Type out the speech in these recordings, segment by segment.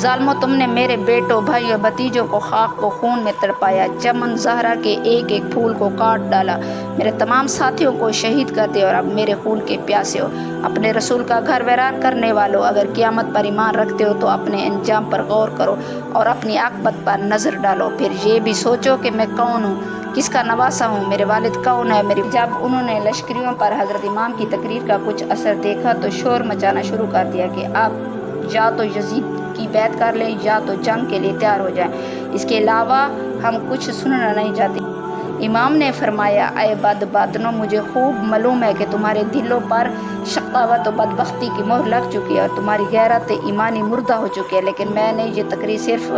ظالمو، تم نے میرے بیٹوں، بھائیوں، بھتیجوں کو خاک کو خون میں تڑپایا، چمن زہرا کے ایک ایک پھول کو کاٹ ڈالا، میرے تمام ساتھیوں کو شہید کر دیا، اور اب میرے خون کے پیاسے ہو۔ اپنے رسول کا گھر ویران کرنے والو، اگر قیامت پر ایمان رکھتے ہو تو اپنے انجام پر غور کرو اور اپنی عاقبت پر نظر ڈالو، پھر یہ بھی سوچو کہ میں کون ہوں، کس کا نواسا ہوں، میرے والد کون ہے، میری۔ جب انہوں نے لشکریوں پر حضرت امام کی تقریر کا کچھ اثر دیکھا تو شور مچانا شروع کر دیا کہ اب یا تو یزید کی بیعت کر لیں یا تو جنگ کے لیے تیار ہو جائیں، اس کے علاوہ ہم کچھ سننا نہیں چاہتے۔ امام نے فرمایا، اے بدبختوں، مجھے خوب معلوم ہے کہ تمہارے دلوں پر شقاوت و بدبختی کی مہر لگ چکی ہے اور تمہاری غیرت ایمانی مردہ ہو چکی ہے، لیکن میں نے یہ تقریر صرف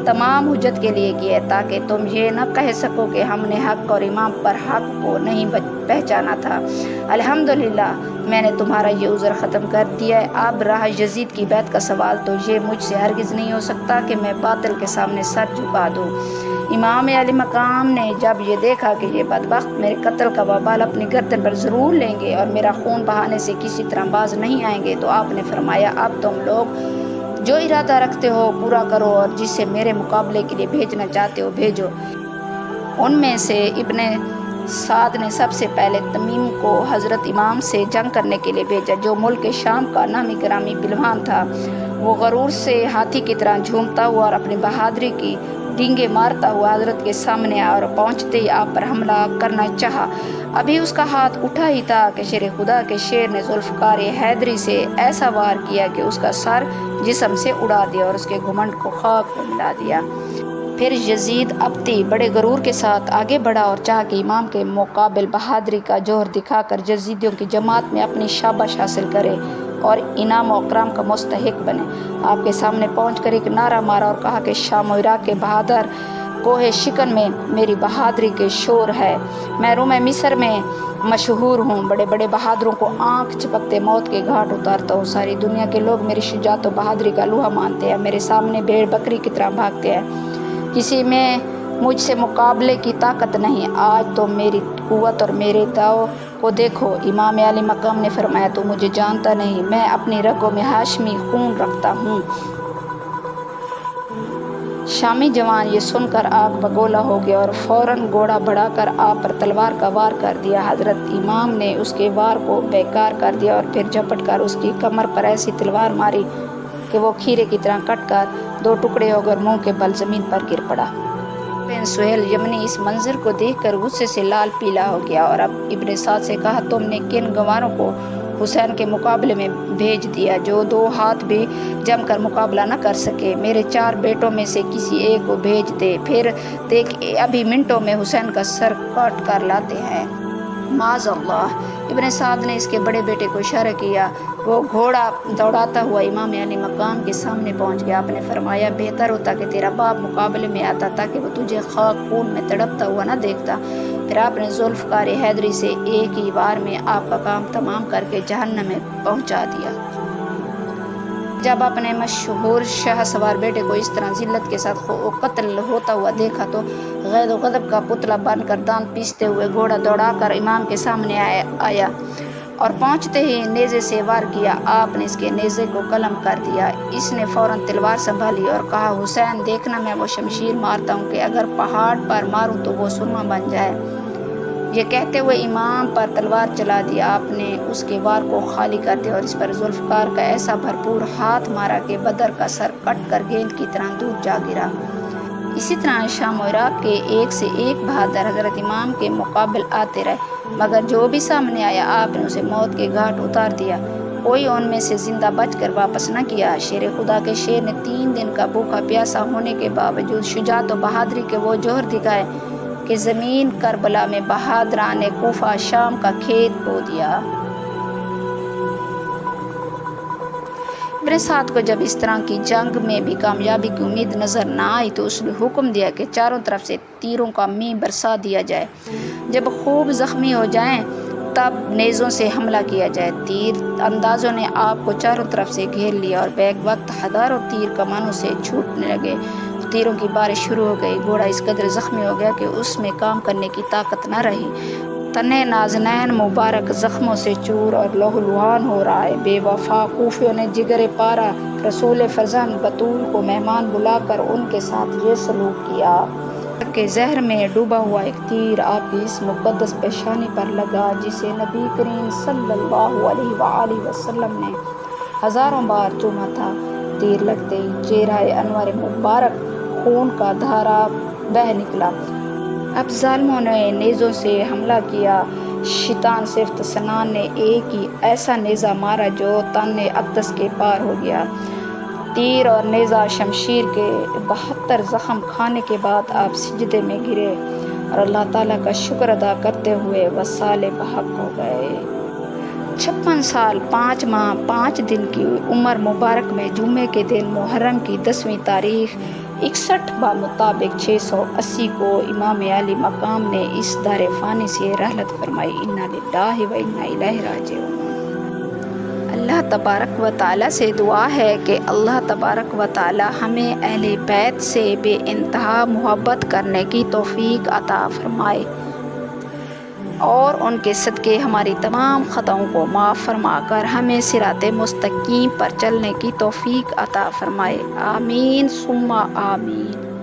تمام حجت کے لیے کی ہے تاکہ تم یہ نہ کہہ سکو کہ ہم نے حق اور امام پر حق کو نہیں پہچانا تھا۔ الحمدللہ، میں نے تمہارا یہ عذر ختم کر دیا ہے۔ اب رہا یزید کی بیعت کا سوال، تو یہ مجھ سے ہرگز نہیں ہو سکتا کہ میں باطل کے سامنے سر جھکا دوں۔ امام علی مقام نے جب یہ دیکھا کہ یہ بدبخت میرے قتل کا وبال اپنی گردن پر ضرور لیں گے اور میرا خون بہانے سے کسی طرح باز نہیں آئیں گے، تو آپ نے فرمایا، اب تم لوگ جو ارادہ رکھتے ہو پورا کرو اور جسے میرے مقابلے کے لیے بھیجنا چاہتے ہو بھیجو۔ ان میں سے ابن سعد نے سب سے پہلے تمیم کو حضرت امام سے جنگ کرنے کے لیے بھیجا، جو ملک شام کا نامی گرامی پہلوان تھا۔ وہ غرور سے ہاتھی کی طرح جھومتا ہوا اور اپنی بہادری کی ڈینگیں مارتا ہوا حضرت کے سامنے آیا اور پہنچتے ہی آپ پر حملہ کرنا چاہا۔ ابھی اس کا ہاتھ اٹھا ہی تھا کہ شیر خدا کے شیر نے ذوالفقار حیدری سے ایسا وار کیا کہ اس کا سر جسم سے اڑا دیا اور اس کے گھمنڈ کو خاک میں ملا دیا۔ پھر یزید ابتی بڑے غرور کے ساتھ آگے بڑھا اور چاہا کہ امام کے مقابل بہادری کا جوہر دکھا کر یزیدیوں کی جماعت میں اپنی شاباش حاصل کرے اور انعام و اکرام کا مستحق بنے۔ آپ کے سامنے پہنچ کر ایک نعرہ مارا اور کہا کہ شام و عراق کے بہادر کوہ شکن میں میری بہادری کے شور ہے، میں روم مصر میں مشہور ہوں، بڑے بڑے بہادروں کو آنکھ چپکتے موت کے گھاٹ اتارتا ہوں، ساری دنیا کے لوگ میری شجاعت و بہادری کا لوہا مانتے ہیں، میرے سامنے بھیڑ بکری کی طرح بھاگتے ہیں، کسی میں مجھ سے مقابلے کی طاقت نہیں۔ آج تو میری قوت اور میرے داؤ کو دیکھو۔ امام علی مقام نے فرمایا، تو مجھے جانتا نہیں، میں اپنی رگوں میں ہاشمی خون رکھتا ہوں۔ شامی جوان یہ سن کر آگ بگولا ہو گیا اور فوراً گھوڑا بڑھا کر آپ پر تلوار کا وار کر دیا۔ حضرت امام نے اس کے وار کو بیکار کر دیا اور پھر جھپٹ کر اس کی کمر پر ایسی تلوار ماری کہ وہ کھیرے کی طرح کٹ کر دو ٹکڑے ہو کر منہ کے بل زمین پر گر پڑا۔ بن سہیل یمنی اس منظر کو دیکھ کر غصے سے لال پیلا ہو گیا اور اب ابن سعد سے کہا، تم نے کن گواروں کو حسین کے مقابلے میں بھیج دیا جو دو ہاتھ بھی جم کر مقابلہ نہ کر سکے؟ میرے 4 بیٹوں میں سے کسی ایک کو بھیج دے، پھر دیکھ ابھی منٹوں میں حسین کا سر کاٹ کر لاتے ہیں۔ معاذ اللہ! ابن سعد نے اس کے بڑے بیٹے کو اشارہ کیا۔ وہ گھوڑا دوڑاتا ہوا امام علی مقام کے سامنے پہنچ گیا۔ آپ نے فرمایا، بہتر ہوتا کہ تیرا باپ مقابلے میں آتا تاکہ وہ تجھے خاک خون میں تڑپتا ہوا نہ دیکھتا۔ پھر آپ نے ذوالفقار حیدری سے ایک ہی وار میں آپ کا کام تمام کر کے جہنم میں پہنچا دیا۔ جب اپنے مشہور شاہ سوار بیٹے کو اس طرح ذلت کے ساتھ قتل ہوتا ہوا دیکھا تو غیظ و غضب کا پتلا بن کر دانت پیستے ہوئے گھوڑا دوڑا کر امام کے سامنے آیا اور پہنچتے ہی نیزے سے وار کیا۔ آپ نے اس کے نیزے کو قلم کر دیا۔ اس نے فوراً تلوار سنبھالی اور کہا، حسین دیکھنا، میں وہ شمشیر مارتا ہوں کہ اگر پہاڑ پر ماروں تو وہ سرما بن جائے۔ یہ کہتے ہوئے امام پر تلوار چلا دیا۔ آپ نے اس کے وار کو خالی کر دیا اور اس پر ذوالفقار کا ایسا بھرپور ہاتھ مارا کہ بدر کا سر کٹ کر گیند کی طرح دور جا گرا۔ اسی طرح شام و عراق کے ایک سے ایک بہادر حضرت امام کے مقابل آتے رہے، مگر جو بھی سامنے آیا آپ نے اسے موت کے گھاٹ اتار دیا، کوئی ان میں سے زندہ بچ کر واپس نہ کیا۔ شیر خدا کے شیر نے 3 دن کا بھوکا پیاسا ہونے کے باوجود شجاعت و بہادری کے وہ جوہر دکھائے کہ زمین کربلا میں بہادران کوفہ شام کا کھیت بو دیا۔ ابن سعد کو جب اس طرح کی جنگ میں بھی کامیابی کی امید نظر نہ آئی تو اس نے حکم دیا کہ چاروں طرف سے تیروں کا مہ برسا دیا جائے، جب خوب زخمی ہو جائیں تب نیزوں سے حملہ کیا جائے۔ تیر اندازوں نے آپ کو چاروں طرف سے گھیر لیا اور بیک وقت ہزاروں تیر کمانوں سے چھوٹنے لگے، تیروں کی بارش شروع ہو گئی۔ گھوڑا اس قدر زخمی ہو گیا کہ اس میں کام کرنے کی طاقت نہ رہی۔ تن نازنین مبارک زخموں سے چور اور لہولہان ہو رہا ہے۔ بے وفا کوفیوں نے جگر پارا رسول فرزند بطول کو مہمان بلا کر ان کے ساتھ یہ سلوک کیا کہ زہر میں ڈوبا ہوا ایک تیر آپ کی اس مقدس پیشانی پر لگا جسے نبی کریم صلی اللہ علیہ وآلہ وسلم نے ہزاروں بار چوما تھا۔ تیر لگتے ہی چہرہ انور مبارک خون کا دھارا بہہ نکلا۔ اب ظالموں نے نیزوں سے حملہ کیا۔ شیطان صفت سنان نے ایک ہی ایسا نیزہ مارا جو تن اقدس کے پار ہو گیا۔ تیر اور نیزہ شمشیر کے 72 زخم کھانے کے بعد آپ سجدے میں گرے اور اللہ تعالیٰ کا شکر ادا کرتے ہوئے وصال بحق ہو گئے۔ 56 سال 5 ماہ 5 دن کی عمر مبارک میں جمعے کے دن محرم کی 10ویں تاریخ 61 بمطابق 680 کو امام علی مقام نے اس دار فانی سے رحلت فرمائی۔ انا للہ و انا الیہ راجعون۔ اللہ تبارک و تعالیٰ سے دعا ہے کہ اللہ تبارک و تعالیٰ ہمیں اہل بیت سے بے انتہا محبت کرنے کی توفیق عطا فرمائے اور ان کے صدقے ہماری تمام خطاؤں کو معاف فرما کر ہمیں صراط مستقیم پر چلنے کی توفیق عطا فرمائے۔ آمین ثم آمین۔